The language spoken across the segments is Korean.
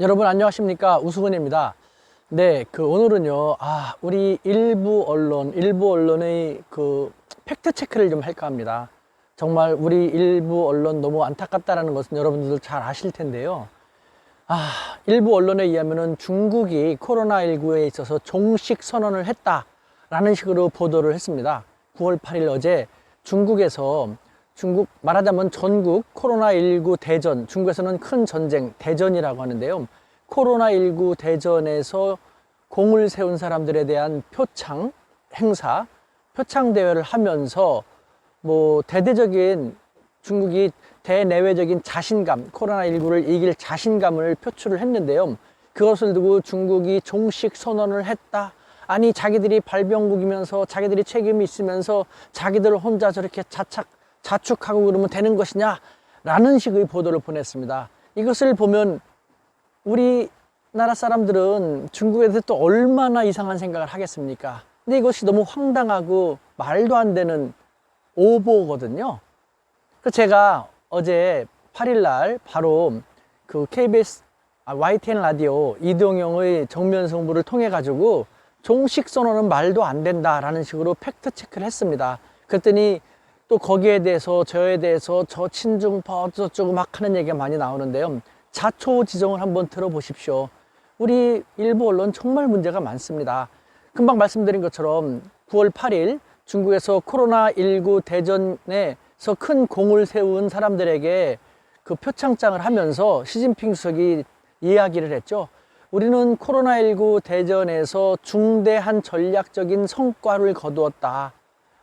여러분 안녕하십니까, 우승훈입니다. 네, 오늘은요, 우리 일부 언론의 팩트 체크를 좀 할까 합니다. 정말 우리 일부 언론 너무 안타깝다라는 것은 여러분들도 잘 아실 텐데요. 일부 언론에 의하면은 중국이 코로나19에 있어서 종식 선언을 했다라는 식으로 보도를 했습니다. 9월 8일 어제 중국 말하자면 전국 코로나19 대전, 중국에서는 큰 전쟁 대전이라고 하는데요. 코로나19 대전에서 공을 세운 사람들에 대한 표창 행사, 표창 대회를 하면서 대대적인 중국이 대내외적인 자신감, 코로나19를 이길 자신감을 표출을 했는데요. 그것을 두고 중국이 종식 선언을 했다. 아니, 자기들이 발병국이면서 자기들이 책임이 있으면서 자기들 혼자 저렇게 자축하고 그러면 되는 것이냐? 라는 식의 보도를 보냈습니다. 이것을 보면 우리나라 사람들은 중국에 대해서 또 얼마나 이상한 생각을 하겠습니까? 근데 이것이 너무 황당하고 말도 안 되는 오보거든요. 그래서 제가 어제 8일날 바로 KBS YTN 라디오 이동영의 정면 승부를 통해 가지고 종식 선언은 말도 안 된다라는 식으로 팩트 체크를 했습니다. 그랬더니 또 거기에 대해서 저에 대해서 저 친중파 어쩌고 막 하는 얘기가 많이 나오는데요. 자초지종을 한번 들어보십시오. 우리 일부 언론 정말 문제가 많습니다. 금방 말씀드린 것처럼 9월 8일 중국에서 코로나19 대전에서 큰 공을 세운 사람들에게 그 표창장을 하면서 시진핑 주석이 이야기를 했죠. 우리는 코로나19 대전에서 중대한 전략적인 성과를 거두었다.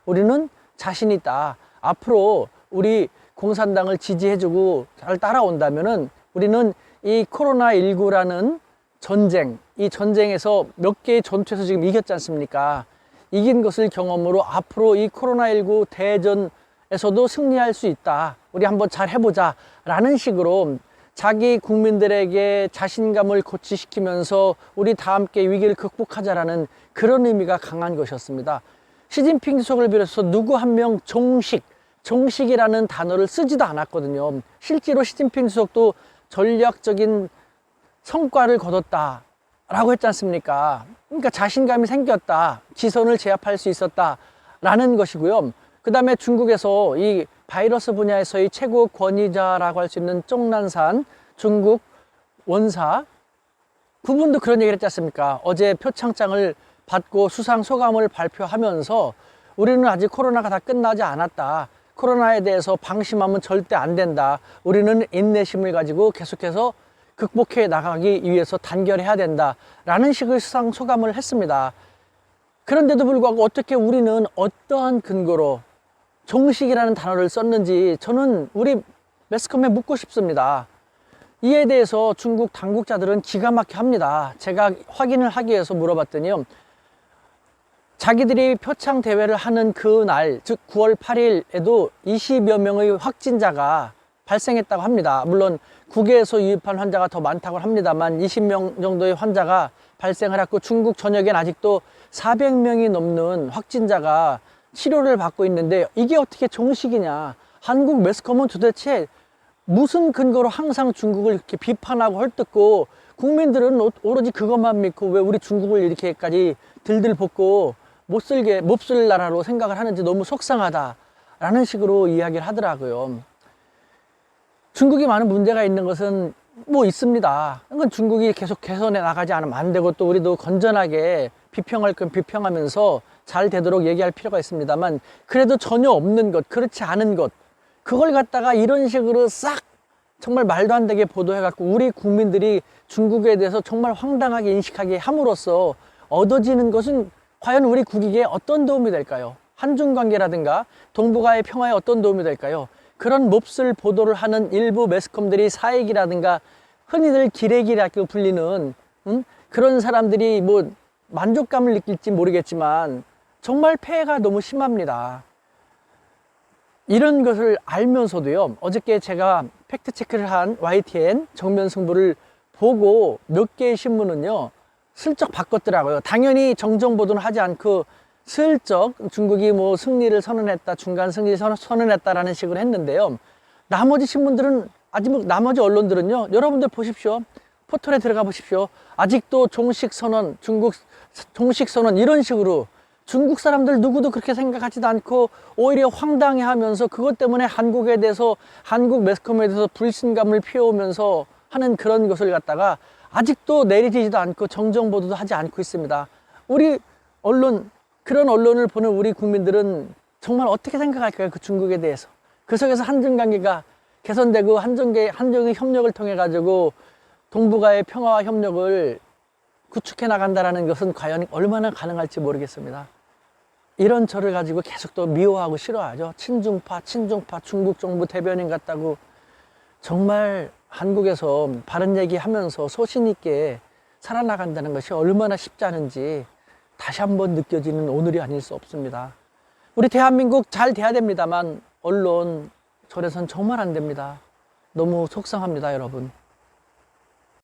우리는 자신 있다. 앞으로 우리 공산당을 지지해주고 잘 따라온다면은 우리는 이 코로나19라는 전쟁, 이 전쟁에서 몇 개의 전투에서 지금 이겼지 않습니까? 이긴 것을 경험으로 앞으로 이 코로나19 대전에서도 승리할 수 있다. 우리 한번 잘 해보자. 라는 식으로 자기 국민들에게 자신감을 고취시키면서 우리 다 함께 위기를 극복하자라는 그런 의미가 강한 것이었습니다. 시진핑 주석을 비롯해서 누구 한 명 종식이라는 단어를 쓰지도 않았거든요. 실제로 시진핑 주석도 전략적인 성과를 거뒀다 라고 했지 않습니까? 그러니까 자신감이 생겼다, 지선을 제압할 수 있었다 라는 것이고요. 그 다음에 중국에서 이 바이러스 분야에서의 최고 권위자라고 할 수 있는鍾난산 중국 원사, 그분도 그런 얘기를 했지 않습니까? 어제 표창장을 받고 수상 소감을 발표하면서 우리는 아직 코로나가 다 끝나지 않았다. 코로나에 대해서 방심하면 절대 안 된다. 우리는 인내심을 가지고 계속해서 극복해 나가기 위해서 단결해야 된다. 라는 식의 수상 소감을 했습니다. 그런데도 불구하고 어떻게 우리는 어떠한 근거로 종식이라는 단어를 썼는지 저는 우리 매스컴에 묻고 싶습니다. 이에 대해서 중국 당국자들은 기가 막혀 합니다. 제가 확인을 하기 위해서 물어봤더니요. 자기들이 표창 대회를 하는 그날, 즉 9월 8일에도 20여 명의 확진자가 발생했다고 합니다. 물론 국외에서 유입한 환자가 더 많다고 합니다만 20명 정도의 환자가 발생을 했고 중국 전역엔 아직도 400명이 넘는 확진자가 치료를 받고 있는데 이게 어떻게 종식이냐. 한국 매스컴은 도대체 무슨 근거로 항상 중국을 이렇게 비판하고 헐뜯고 국민들은 오로지 그것만 믿고 왜 우리 중국을 이렇게까지 들들 볶고 몹쓸 나라로 생각을 하는지 너무 속상하다라는 식으로 이야기를 하더라고요. 중국이 많은 문제가 있는 것은 있습니다. 그건 중국이 계속 개선해 나가지 않으면 안 되고 또 우리도 건전하게 비평할 건 비평하면서 잘 되도록 얘기할 필요가 있습니다만 그래도 전혀 없는 것, 그렇지 않은 것, 그걸 갖다가 이런 식으로 싹 정말 말도 안 되게 보도해갖고 우리 국민들이 중국에 대해서 정말 황당하게 인식하게 함으로써 얻어지는 것은 과연 우리 국익에 어떤 도움이 될까요? 한중 관계라든가 동북아의 평화에 어떤 도움이 될까요? 그런 몹쓸 보도를 하는 일부 매스컴들이 사익이라든가 흔히들 기레기라고 불리는 그런 사람들이 만족감을 느낄지 모르겠지만 정말 폐해가 너무 심합니다. 이런 것을 알면서도요, 어저께 제가 팩트체크를 한 YTN 정면 승부를 보고 몇 개의 신문은요 슬쩍 바꿨더라고요. 당연히 정정보도는 하지 않고 슬쩍 중국이 승리를 선언했다, 중간 승리 선언했다라는 식으로 했는데요. 나머지 신문들은 나머지 언론들은요, 여러분들 보십시오. 포털에 들어가 보십시오. 아직도 종식선언, 중국 종식선언 이런 식으로 중국 사람들 누구도 그렇게 생각하지도 않고 오히려 황당해 하면서 그것 때문에 한국에 대해서, 한국 매스컴에 대해서 불신감을 피워오면서 하는 그런 것을 갖다가 아직도 내리지도 않고 정정보도도 하지 않고 있습니다. 우리 언론, 그런 언론을 보는 우리 국민들은 정말 어떻게 생각할까요? 그 중국에 대해서. 그 속에서 한중관계가 개선되고 한중의 협력을 통해 가지고 동북아의 평화와 협력을 구축해 나간다는 것은 과연 얼마나 가능할지 모르겠습니다. 이런 저를 가지고 계속 또 미워하고 싫어하죠. 친중파 중국 정부 대변인 같다고. 정말 한국에서 바른 얘기하면서 소신 있게 살아나간다는 것이 얼마나 쉽지 않은지 다시 한번 느껴지는 오늘이 아닐 수 없습니다. 우리 대한민국 잘 돼야 됩니다만 언론 저래선 정말 안 됩니다. 너무 속상합니다, 여러분.